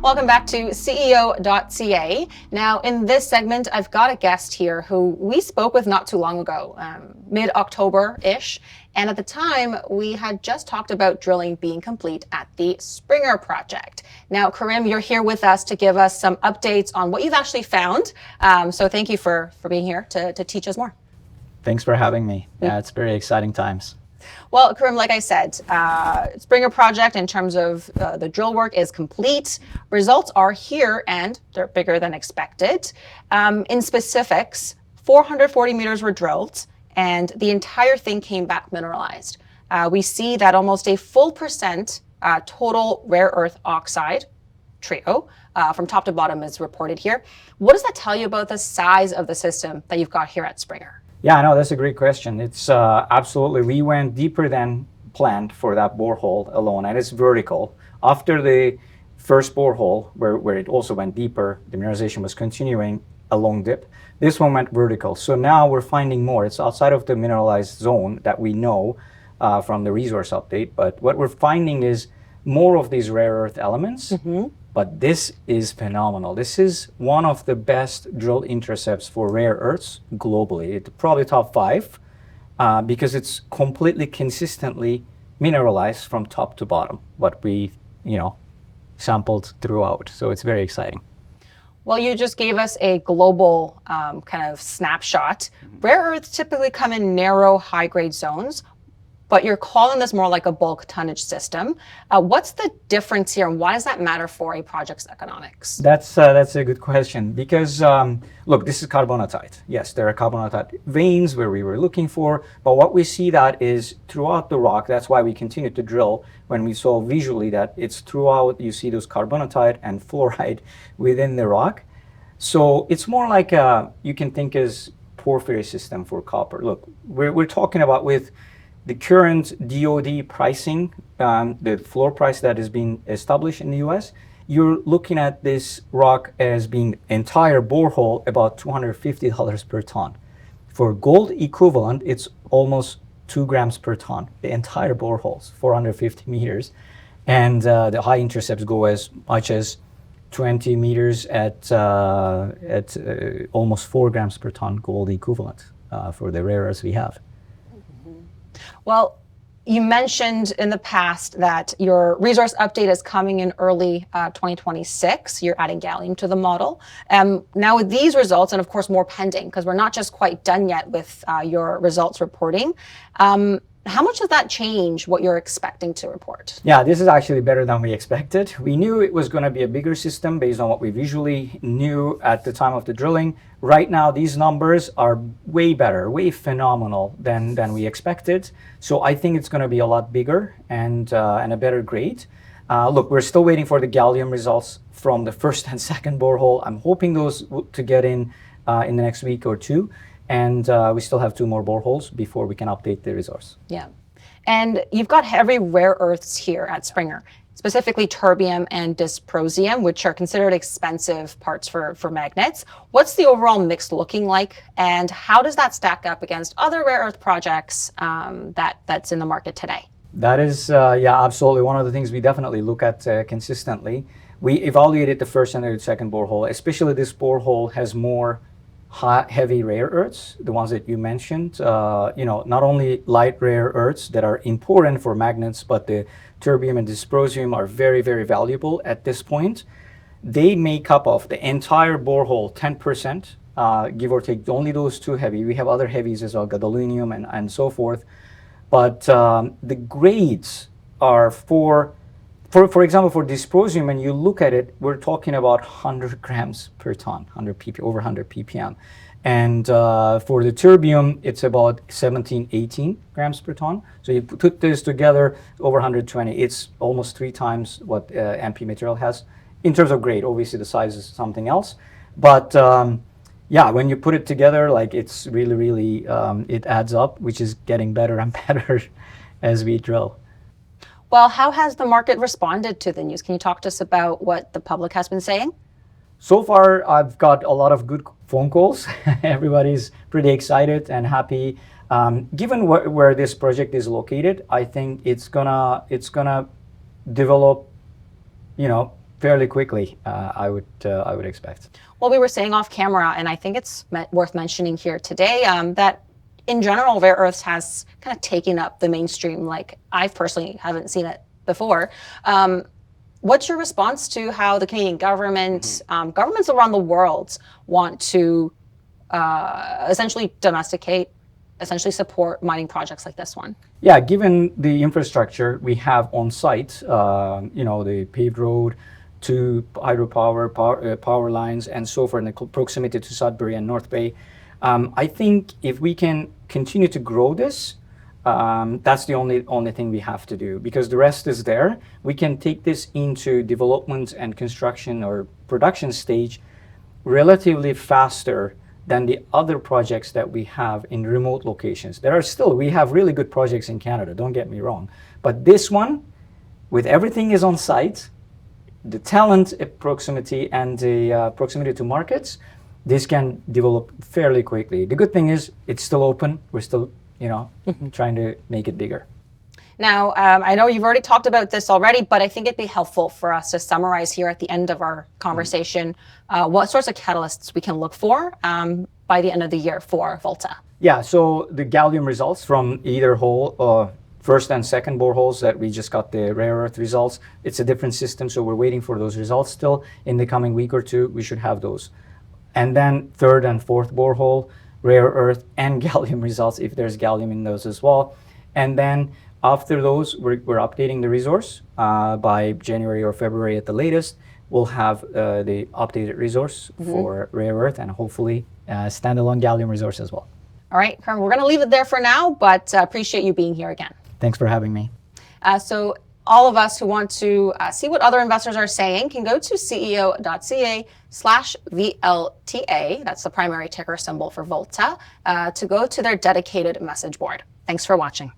Welcome back to CEO.ca. Now, in this segment, I've got a guest here who we spoke with not too long ago, mid-October-ish. And at the time, we had just talked about drilling being complete at the Springer project. Now, Kerem, you're here with us to give us some updates on what you've actually found. So thank you for being here to teach us more. Thanks for having me. Yeah, it's very exciting times. Well, Kerem, like I said, Springer project in terms of the drill work is complete. Results are here and they're bigger than expected. In specifics, 440 meters were drilled and the entire thing came back mineralized. We see that almost a full percent total rare earth oxide trio from top to bottom is reported here. What does that tell you about the size of the system that you've got here at Springer? Yeah, no, that's a great question. It's absolutely, we went deeper than planned for that borehole alone, and it's vertical. After the first borehole, where it also went deeper, the mineralization was continuing along dip. This one went vertical. So now we're finding more. It's outside of the mineralized zone that we know from the resource update, but what we're finding is more of these rare earth elements. But this is phenomenal. This is one of the best drill intercepts for rare earths globally. It's probably top 5 because it's completely consistently mineralized from top to bottom, what we, sampled throughout. So it's very exciting. Well, you just gave us a global kind of snapshot. Rare earths typically come in narrow, high-grade zones, but you're calling this more like a bulk tonnage system. What's the difference here, and why does that matter for a project's economics? That's a good question because, look, this is carbonatite. Yes, there are carbonatite veins where we were looking for, but what we see that is throughout the rock. That's why we continue to drill when we saw visually that it's throughout, you see those carbonatite and fluoride within the rock. So it's more like you can think as porphyry system for copper. Look, we're talking about with the current DOD pricing, the floor price that is being established in the US, you're looking at this rock as being entire borehole about $250 per ton. For gold equivalent, it's almost 2 grams per ton. The entire boreholes, 450 meters. And the high intercepts go as much as 20 meters at almost 4 grams per ton gold equivalent for the rare earths we have. Well, you mentioned in the past that your resource update is coming in early 2026. You're adding gallium to the model. Now with these results, and of course more pending, because we're not just quite done yet with your results reporting, how much does that change what you're expecting to report? Yeah, this is actually better than we expected. We knew it was going to be a bigger system based on what we visually knew at the time of the drilling. Right now, these numbers are way better, way phenomenal than we expected. So I think it's going to be a lot bigger and a better grade. Look, we're still waiting for the gallium results from the first and second borehole. I'm hoping those to get in the next week or two. And we still have 2 more boreholes before we can update the resource. Yeah. And you've got heavy rare earths here at Springer, specifically terbium and dysprosium, which are considered expensive parts for magnets. What's the overall mix looking like? And how does that stack up against other rare earth projects that's in the market today? That is, yeah, absolutely. One of the things we definitely look at consistently. We evaluated the first and the second borehole, especially this borehole has more heavy rare earths, the ones that you mentioned, not only light rare earths that are important for magnets, but the terbium and dysprosium are very, very valuable at this point. They make up of the entire borehole 10%, give or take only those 2 heavy. We have other heavies as well, gadolinium and so forth. But the grades are for example, for dysprosium, when you look at it, we're talking about 100 grams per ton, over 100 ppm. And for the terbium, it's about 17, 18 grams per ton. So you put this together, over 120. It's almost 3 times what MP material has. In terms of grade, obviously the size is something else. But yeah, when you put it together, like it's really, really, it adds up, which is getting better and better as we drill. Well, how has the market responded to the news? Can you talk to us about what the public has been saying? So far, I've got a lot of good phone calls. Everybody's pretty excited and happy. Given where this project is located, I think it's gonna develop, fairly quickly, I would expect. Well, we were saying off camera, and I think it's worth mentioning here today, that in general, rare earths has kind of taken up the mainstream. Like, I personally haven't seen it before. What's your response to how the Canadian government, governments around the world want to essentially domesticate, essentially support mining projects like this one? Yeah, given the infrastructure we have on site, the paved road, to hydropower, power lines, and so forth, and the proximity to Sudbury and North Bay, I think if we can continue to grow this, that's the only thing we have to do, because the rest is there. We can take this into development and construction or production stage relatively faster than the other projects that we have in remote locations. We have really good projects in Canada, don't get me wrong. But this one, with everything is on site, the talent proximity and the proximity to markets, this can develop fairly quickly. The good thing is it's still open. We're still, trying to make it bigger. Now, I know you've already talked about this already, but I think it'd be helpful for us to summarize here at the end of our conversation what sorts of catalysts we can look for by the end of the year for Volta. Yeah, so the gallium results from either hole, first and second boreholes that we just got the rare earth results. It's a different system, so we're waiting for those results still. In the coming week or two, we should have those. And then third and fourth borehole, rare earth and gallium results, if there's gallium in those as well. And then after those, we're updating the resource by January or February at the latest. We'll have the updated resource for rare earth and hopefully standalone gallium resource as well. All right, Kerem, we're going to leave it there for now, but appreciate you being here again. Thanks for having me. So all of us who want to see what other investors are saying can go to ceo.ca/VLTA, that's the primary ticker symbol for Volta, to go to their dedicated message board. Thanks for watching.